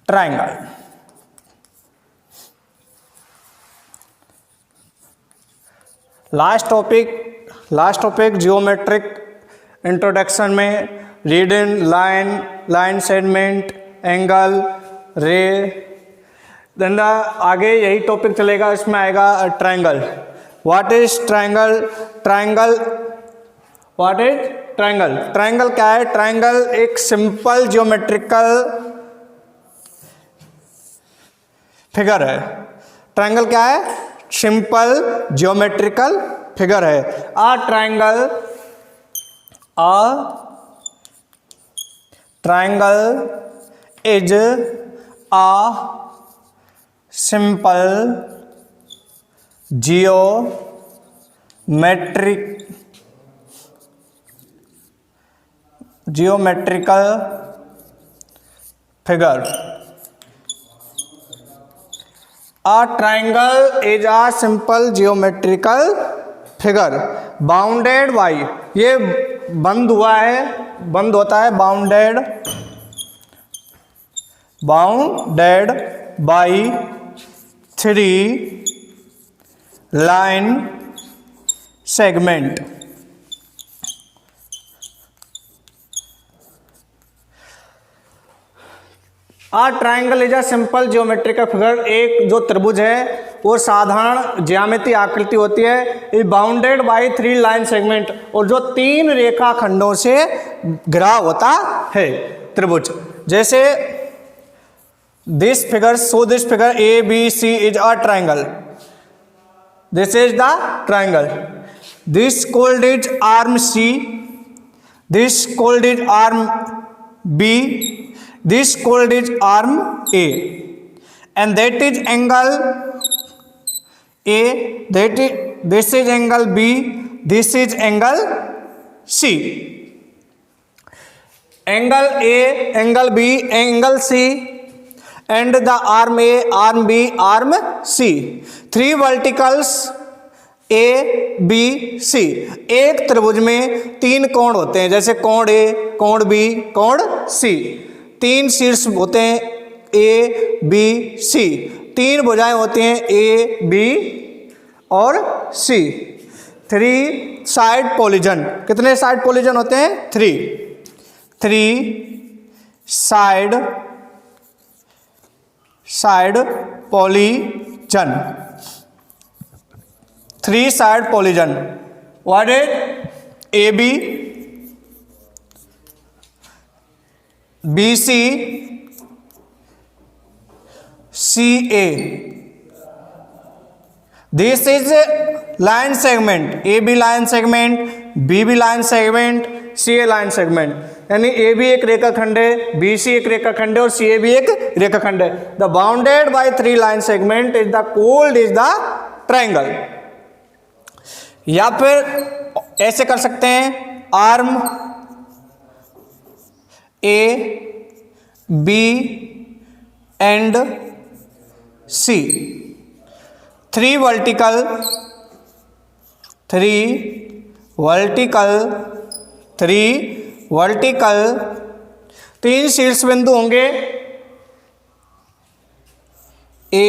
Triangle. Last topic geometric introduction में reading, line segment, angle, रे। Then आगे यही टॉपिक चलेगा, इसमें आएगा triangle. What is triangle? Triangle क्या है? ट्राइंगल एक सिंपल जियोमेट्रिकल फिगर है। ट्राइंगल क्या है? सिंपल जियोमेट्रिकल फिगर है। Triangle is a simple geometrical figure. A triangle is a simple geometrical figure bounded by, ये बंद होता है bounded by 3 line segment. Triangle is a simple geometrical figure, एक जो त्रिभुज है वो साधारण ज्यामितीय आकृति होती है। Is bounded by 3 line segment, और जो 3 रेखा खंडों से घिरा होता है त्रिभुज। जैसे this figure A B C is a triangle, this is the triangle. This called is arm C, this called is arm B, this called is arm A, and that is angle A, this is angle B, this is angle C. Angle A, angle B, angle C, and the arm A, arm B, arm C. 3 verticals A, B, C. एक त्रिभुज में 3 कोण होते हैं, जैसे कोण A, कोण B, कोण C। 3 शीर्ष होते हैं ए बी सी, 3 भुजाएं होती हैं ए बी और सी। 3 साइड पॉलीजन, कितने साइड पॉलीजन होते हैं? 3 side polygon, 3 side polygon. What is A B, BC, CA. This is line segment, AB line segment, BB line segment, CA line segment. यानी AB एक रेखाखंड है, BC एक रेखाखंड है और CA भी एक रेखाखंड है। The bounded by 3 line segment is the triangle. या फिर ऐसे कर सकते हैं, arm A, B and C, 3 vertical 3 शीर्ष बिंदु होंगे A,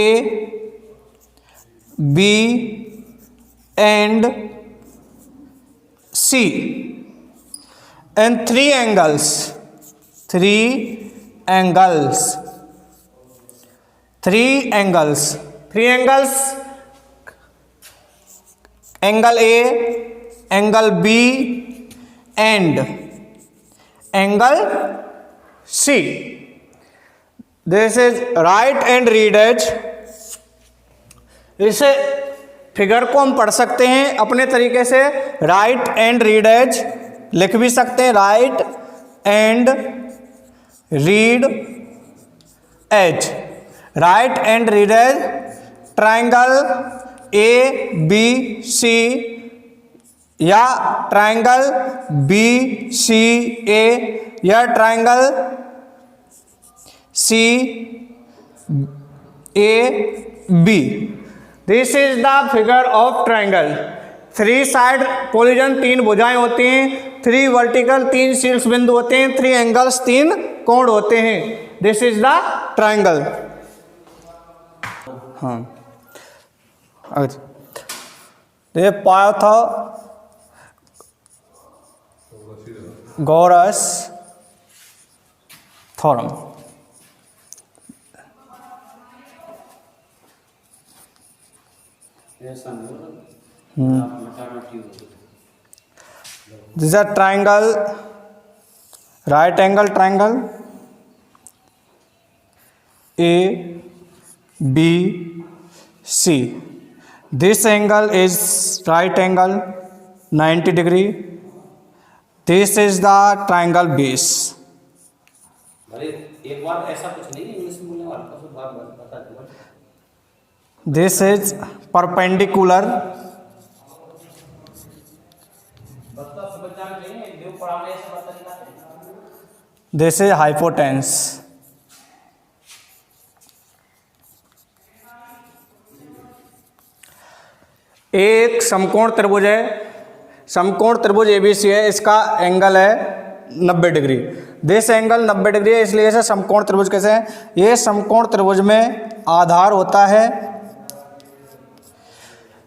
B and C, and 3 angles, angle A, angle B and angle C. This is right and read edge. इसे फिगर को हम पढ़ सकते हैं अपने तरीके से, राइट एंड रीड एज लिख भी सकते हैं, write and read as, write and read as. Triangle A B C या ट्राइंगल बी सी ए या triangle C A B. This is the figure of triangle. 3 side polygon, 3 भुजाएं होती हैं, 3 vertical 3 शीर्ष बिंदु होते हैं, 3 एंगल्स 3 कोण होते हैं। This is the triangle. हाँ, ये Pythagoras theorem. This is a triangle, right angle triangle ABC. This angle is right angle 90 degree. This is the triangle base. एक बार ऐसा कुछ नहीं इंग्लिश में बोलने वाला तो बात बता दो। This is perpendicular. This is hypotenuse. एक समकोण त्रिभुज है, समकोण त्रिभुज एबीसी है, इसका एंगल है 90 डिग्री। दिस एंगल 90 डिग्री है, इसलिए इसे समकोण त्रिभुज कैसे है। ये समकोण त्रिभुज में आधार होता है,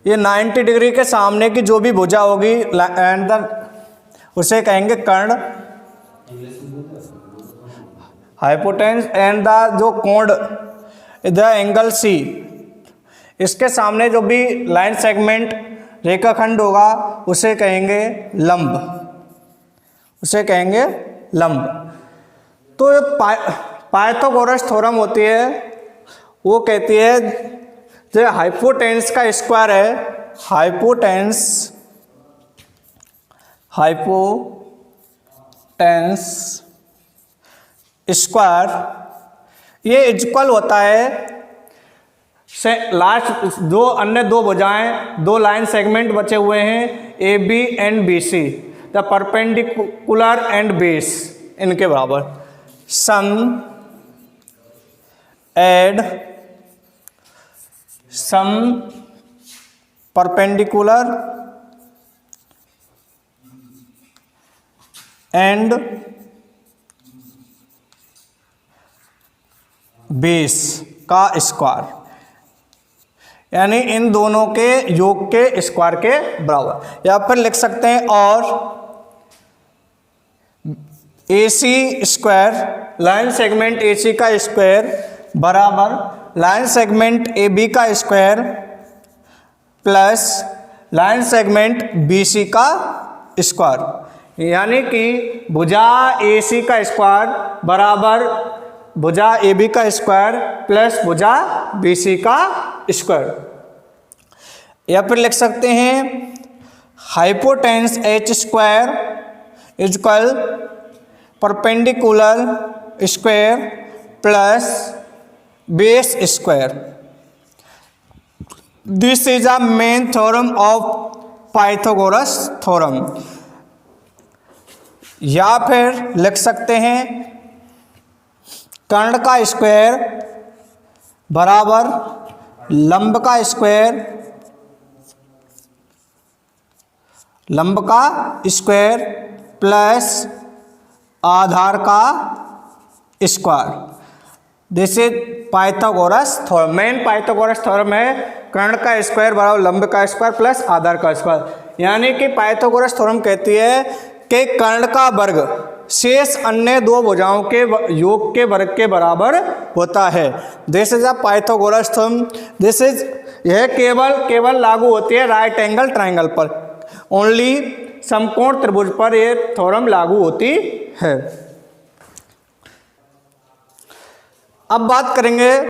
ये 90 डिग्री के सामने की जो भी भुजा होगी एंड उसे कहेंगे कर्ण। हाइपोटेन्स एंड द जो कोण द एंगल सी, इसके सामने जो भी लाइन सेगमेंट रेखाखंड होगा उसे कहेंगे लंब, उसे कहेंगे लंब। तो पाइथागोरस थ्योरम होती है, वो कहती है जो हाइपोटेन्स का स्क्वायर है, हाइपोटेन्स स्क्वायर ये इक्वल होता है से लास्ट जो अन्य दो भुजाएं, दो लाइन सेगमेंट बचे हुए हैं A B and B C, the perpendicular and base, इनके बराबर। Sum add sum perpendicular and base का स्क्वायर, यानी इन दोनों के योग के स्क्वायर के बराबर। या फिर लिख सकते हैं और AC square, line segment AC का स्क्वायर बराबर लाइन सेगमेंट AB का square plus line segment BC का स्क्वायर, यानी कि भुजा AC का स्क्वायर बराबर भुजा AB का स्क्वायर प्लस भुजा BC का स्क्वायर। या फिर लिख सकते हैं हाइपोटेन्स H square equal perpendicular square plus base square. This is a main theorem of Pythagoras theorem. या फिर लिख सकते हैं कर्ण का स्क्वायर बराबर लंब का स्क्वायर, लंब का स्क्वायर प्लस आधार का square. This is Pythagoras theorem. Main Pythagoras theorem है कर्ण का स्क्वायर बराबर लंब का स्क्वायर प्लस आधार का स्क्वायर। यानी कि पाइथागोरस थ्योरम कहती है कि कर्ण का वर्ग शेष अन्य दो भुजाओं के योग के वर्ग के बराबर होता है। This is a Pythagoras theorem. This is यह केवल लागू होती है राइट एंगल ट्राइंगल पर, ओनली समकोण त्रिभुज पर यह थ्योरम लागू होती है। अब बात करेंगे